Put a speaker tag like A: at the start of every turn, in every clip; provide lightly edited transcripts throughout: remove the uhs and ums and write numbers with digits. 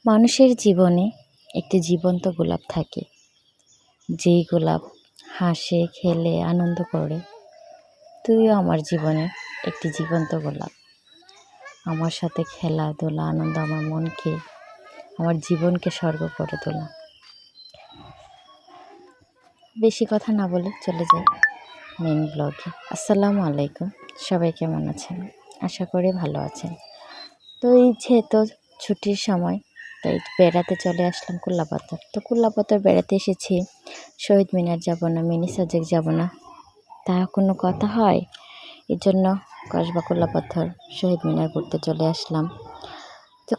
A: মানুষের জীবনে একটি জীবন্ত গোলাপ থাকে, যেই গোলাপ হাসে খেলে আনন্দ করে। তুইও আমার জীবনে একটি জীবন্ত গোলাপ। আমার সাথে খেলাধুলা আনন্দ আমার মনকে, আমার জীবনকে স্বর্গ করে তোলা। বেশি কথা না বলে চলে যাই মেন ব্লগে। আসসালামু আলাইকুম, সবাই কেমন আছেন? আশা করি ভালো আছেন। তো এই যেহেতু ছুটির সময়, তাই বেড়াতে চলে আসলাম কুল্লাপাথর। তো কুল্লাপাথর বেড়াতে এসেছি, শহীদ মিনার যাব না, মিনি সাজেক যাব না, তা কোনো কথা হয়? এর জন্য কসবা কুল্লাপাথর শহীদ মিনার ঘুরতে চলে আসলাম। তো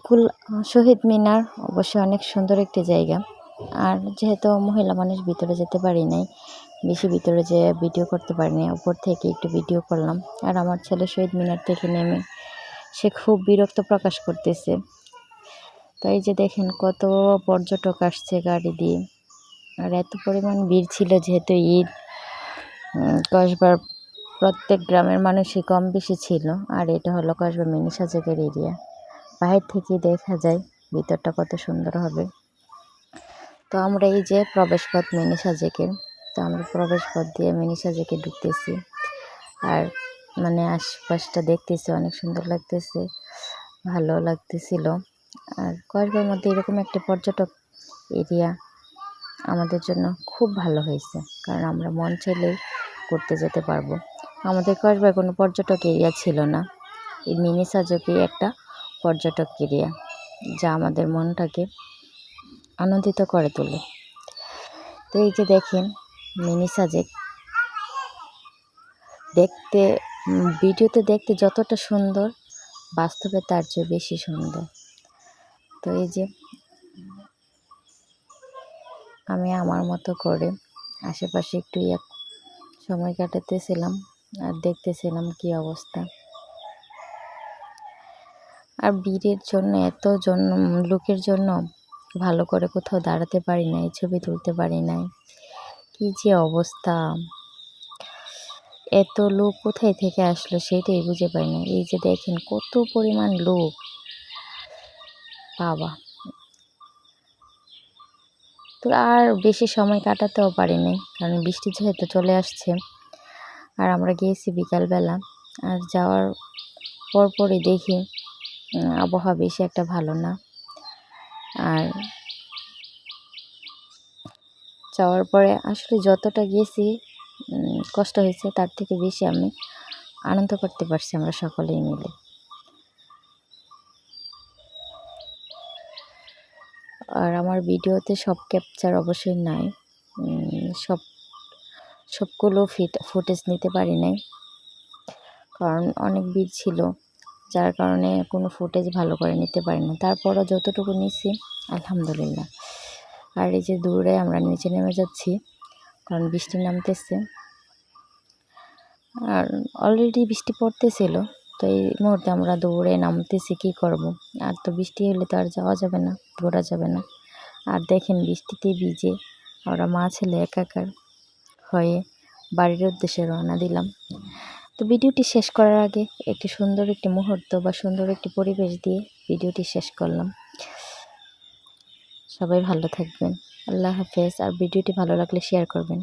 A: শহীদ মিনার অবশ্যই অনেক সুন্দর একটি জায়গা। আর যেহেতু মহিলা মানুষ ভিতরে যেতে পারি নাই, বেশি ভিতরে যে ভিডিও করতে পারিনি, উপর থেকে একটু ভিডিও করলাম। আর আমার ছেলে শহীদ মিনার থেকে নেমে সে খুব বিরক্ত প্রকাশ করতেছে। তাই যে দেখেন কত পর্যটক আসছে গাড়ি দিয়ে, আর এত পরিমাণ ভিড় ছিল। যেহেতু ঈদ, কসবার প্রত্যেক গ্রামের মানুষই কম বেশি ছিল। আর এটা হলো কসবা মিনি সাজেকের এরিয়া। বাহির থেকে দেখা যায় ভিতরটা কত সুন্দর হবে। তো আমরা এই যে প্রবেশপথ মিনি সাজেকের, তো আমরা প্রবেশপথ দিয়ে মিনি সাজেকে ঢুকতেছি। আর আশপাশটা দেখতেছি, অনেক সুন্দর লাগতেছে, ভালো লাগতেছিল। আর কসবার মধ্যে এরকম একটা পর্যটক এরিয়া আমাদের জন্য খুব ভালো হয়েছে, কারণ আমরা মন চাইলেই ঘুরতে যেতে পারবো। আমাদের কসবায় কোনো পর্যটক এরিয়া ছিল না, এই মিনি সাজেকই একটা পর্যটক এরিয়া, যা আমাদের মনটাকে আনন্দিত করে তোলে। তো এই যে দেখেন মিনি সাজেক দেখতে, ভিডিওতে দেখতে যতটা সুন্দর, বাস্তবে তার চেয়ে বেশি সুন্দর। তো এই যে আমি আমার মতো করে আশেপাশে একটু সময় কাটাতেছিলাম আর দেখতেছিলাম কি অবস্থা। আর ভিড়ের জন্য, লোকের জন্য ভালো করে কোথাও দাঁড়াতে পারি নাই, ছবি তুলতে পারি নাই। কি যে অবস্থা, এত লোক কোথায় থেকে আসলো সেটাই বুঝে পাই না। এই যে দেখেন কত পরিমাণ লোক, বাবা। তো আর বেশি সময় কাটাতেও পারি নাই, কারণ বৃষ্টি যেহেতু চলে আসছে। আর আমরা গিয়েছি বিকালবেলা, আর যাওয়ার পরপরই দেখি আবহাওয়া বেশি একটা ভালো না। আর যাওয়ার পরে আসলে যতটা গেছি কষ্ট হয়েছে, তার থেকে বেশি আমি আনন্দ করতে পারছি আমরা সকলেই মিলে। আর আমার ভিডিওতে সব ক্যাপচার অবশ্যই নাই, সবগুলো ফুটেজ নিতে পারি নাই, কারণ অনেক ভিড় ছিল, যার কারণে কোনো ফুটেজ ভালো করে নিতে পারি না। তারপরও যতটুকু নিছি আলহামদুলিল্লাহ। আর এই যে দূরে আমরা নিচে নেমে যাচ্ছি, কারণ বৃষ্টি নামতেছে। আর অলরেডি বৃষ্টি পড়তেছিল, তো এই মুহূর্তে আমরা দৌড়ে নামতেছি, কি করব। আর তো বৃষ্টি হলে তো আর যাওয়া যাবে না, ঘোরা যাবে না। আর দেখেন বৃষ্টিতে ভিজে আমরা মা ছেলে একাকার হয়ে বাড়ির উদ্দেশ্যে রওনা দিলাম। তো ভিডিওটি শেষ করার আগে একটি সুন্দর একটি মুহূর্ত বা সুন্দর একটি পরিবেশ দিয়ে ভিডিওটি শেষ করলাম। সবাই ভালো থাকবেন, আল্লাহ হাফেজ। আর ভিডিওটি ভালো লাগলে শেয়ার করবেন।